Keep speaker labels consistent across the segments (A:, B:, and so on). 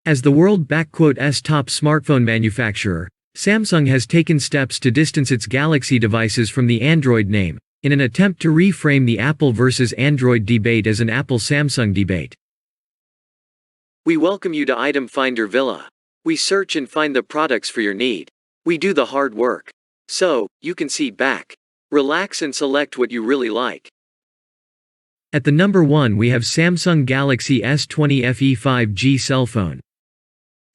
A: As the world's top smartphone manufacturer, Samsung has taken steps to distance its Galaxy devices from the Android name, in an attempt to reframe the Apple versus Android debate as an Apple-Samsung debate. We welcome you to Item Finder Ville. We search and find the products for your need. We do the hard work. So, you can sit back, relax and select what you really like. At the number 1 we have Samsung Galaxy S20 FE 5G cell phone.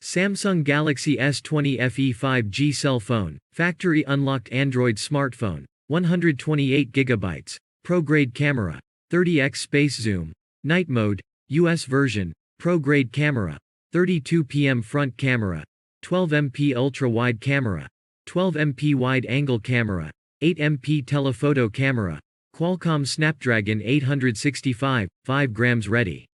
A: Samsung Galaxy S20 FE 5G cell phone, factory unlocked Android smartphone, 128GB, pro-grade camera, 30x space zoom, night mode, US version, pro-grade camera, 32pm front camera, 12MP ultra-wide camera, 12MP wide-angle camera, 8MP telephoto camera, Qualcomm Snapdragon 865, 5 grams ready.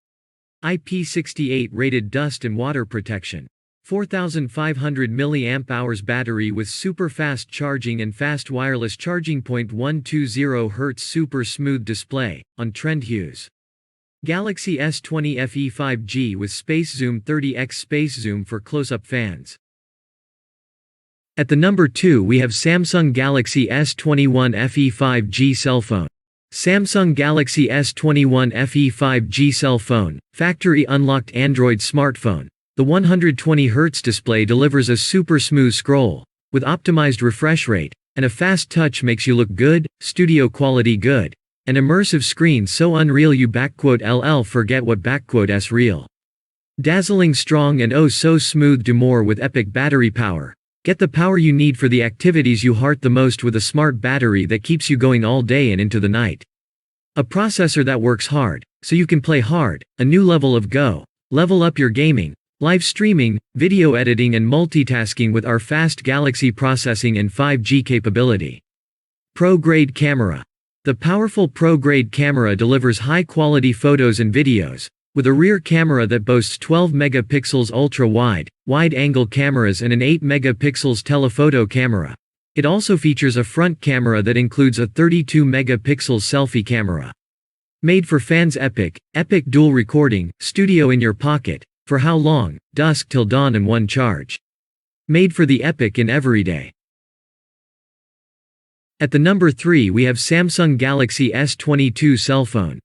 A: IP68 rated dust and water protection. 4500 mAh battery with super fast charging and fast wireless charging. 120Hz super smooth display, on trend hues. Galaxy S20 FE 5G with space zoom 30x space zoom for close-up fans. At the number 2 we have Samsung Galaxy S21 FE 5G cell phone. Samsung Galaxy S21 FE 5G cell phone, factory unlocked Android smartphone. The 120Hz display delivers a super smooth scroll, with optimized refresh rate, and a fast touch makes you look good, studio quality good. An immersive screen so unreal you LL forget what S real. Dazzling strong and oh so smooth. Do more with epic battery power. Get the power you need for the activities you heart the most with a smart battery that keeps you going all day and into the night. A processor that works hard, so you can play hard, a new level of go. Level up your gaming, live streaming, video editing and multitasking with our fast Galaxy processing and 5G capability. Pro-grade camera. The powerful pro-grade camera delivers high-quality photos and videos, with a rear camera that boasts 12 megapixels ultra-wide, wide-angle cameras and an 8 megapixels telephoto camera. It also features a front camera that includes a 32 megapixel selfie camera. Made for fans. Epic dual recording, studio in your pocket, for how long, dusk till dawn and one charge. Made for the epic in everyday. At the number 3 we have Samsung Galaxy S22 cell phone.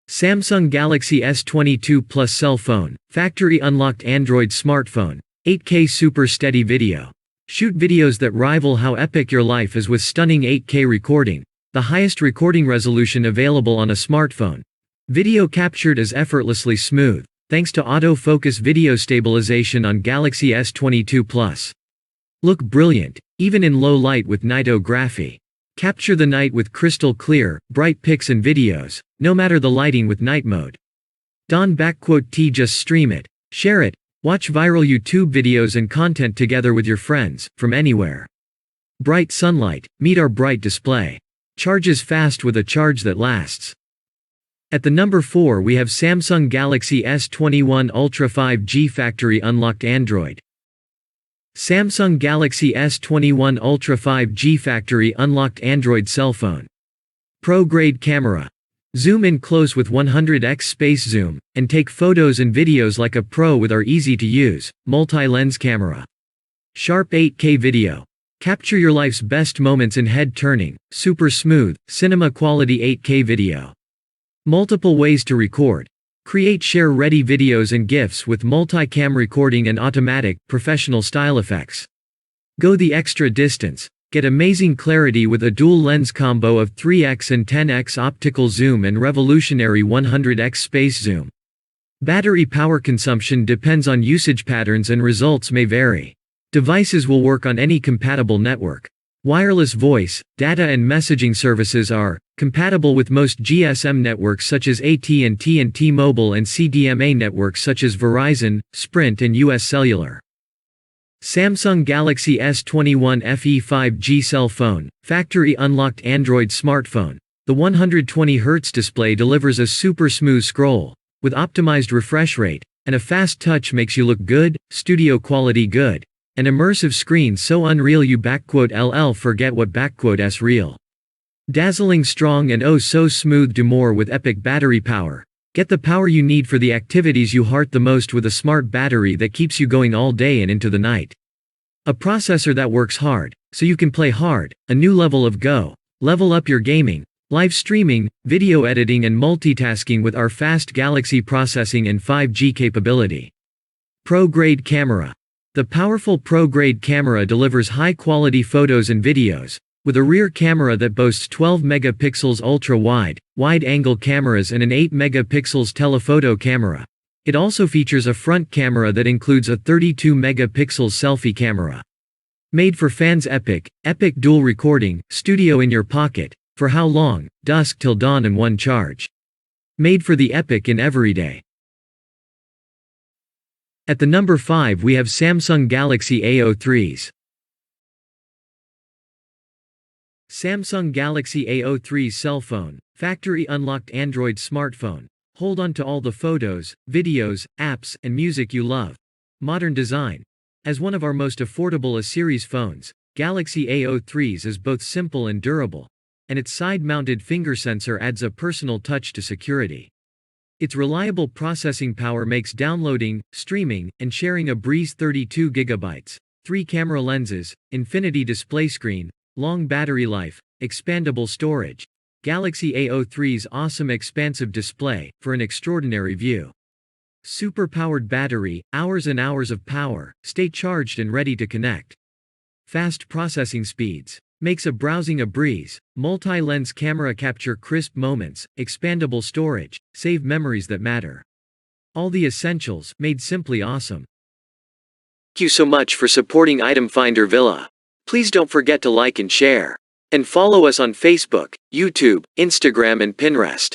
A: Samsung Galaxy S22 Plus cell phone, factory unlocked Android smartphone, 8K super steady video. Shoot videos that rival how epic your life is with stunning 8K recording, the highest recording resolution available on a smartphone. Video captured is effortlessly smooth, thanks to autofocus video stabilization on Galaxy S22 Plus. Look brilliant, even in low light with nightography. Capture the night with crystal clear, bright pics and videos, no matter the lighting with night mode. Dawn T just stream it, share it, watch viral YouTube videos and content together with your friends, from anywhere. Bright sunlight, meet our bright display. Charges fast with a charge that lasts. At the number 4 we have Samsung Galaxy S21 Ultra 5G factory unlocked Android. Samsung Galaxy S21 Ultra 5G factory unlocked Android cell phone. Pro-grade camera. Zoom in close with 100x space zoom, and take photos and videos like a pro with our easy-to-use, multi-lens camera. Sharp 8K video. Capture your life's best moments in head-turning, super smooth, cinema-quality 8K video. Multiple ways to record. Create share-ready videos and GIFs with multi-cam recording and automatic, professional style effects. Go the extra distance. Get amazing clarity with a dual lens combo of 3x and 10x optical zoom and revolutionary 100x space zoom. Battery power consumption depends on usage patterns and results may vary. Devices will work on any compatible network. Wireless voice, data and messaging services are compatible with most GSM networks such as AT&T and T-Mobile and CDMA networks such as Verizon, Sprint and US Cellular. Samsung Galaxy S21 FE 5G cell phone, factory unlocked Android smartphone. The 120Hz display delivers a super smooth scroll, with optimized refresh rate, and a fast touch makes you look good, studio quality good. An immersive screen so unreal you LL forget what S real. Dazzling strong and oh so smooth. Do more with epic battery power. Get the power you need for the activities you heart the most with a smart battery that keeps you going all day and into the night. A processor that works hard, so you can play hard, a new level of go. Level up your gaming, live streaming, video editing and multitasking with our fast Galaxy processing and 5G capability. Pro-grade camera. The powerful Pro-grade camera delivers high-quality photos and videos, with a rear camera that boasts 12 megapixels ultra-wide, wide-angle cameras and an 8 megapixels telephoto camera. It also features a front camera that includes a 32 megapixel selfie camera. Made for fans. Epic dual recording, studio in your pocket, for how long, dusk till dawn and one charge. Made for the epic in everyday. At the number 5 we have Samsung Galaxy A03s. Samsung Galaxy A03 cell phone, factory unlocked Android smartphone. Hold on to all the photos, videos, apps, and music you love. Modern design. As one of our most affordable series phones, Galaxy A03s is both simple and durable, and its side-mounted finger sensor adds a personal touch to security. Its reliable processing power makes downloading, streaming, and sharing a breeze. 32 GB, 3 camera lenses, infinity display screen, long battery life, expandable storage. Galaxy A03's awesome expansive display, for an extraordinary view. Super-powered battery, hours and hours of power, stay charged and ready to connect. Fast processing speeds, makes a browsing a breeze, multi-lens camera capture crisp moments, expandable storage, save memories that matter. All the essentials, made simply awesome. Thank you so much for supporting Item Finder Ville. Please don't forget to like and share. And follow us on Facebook, YouTube, Instagram and Pinterest.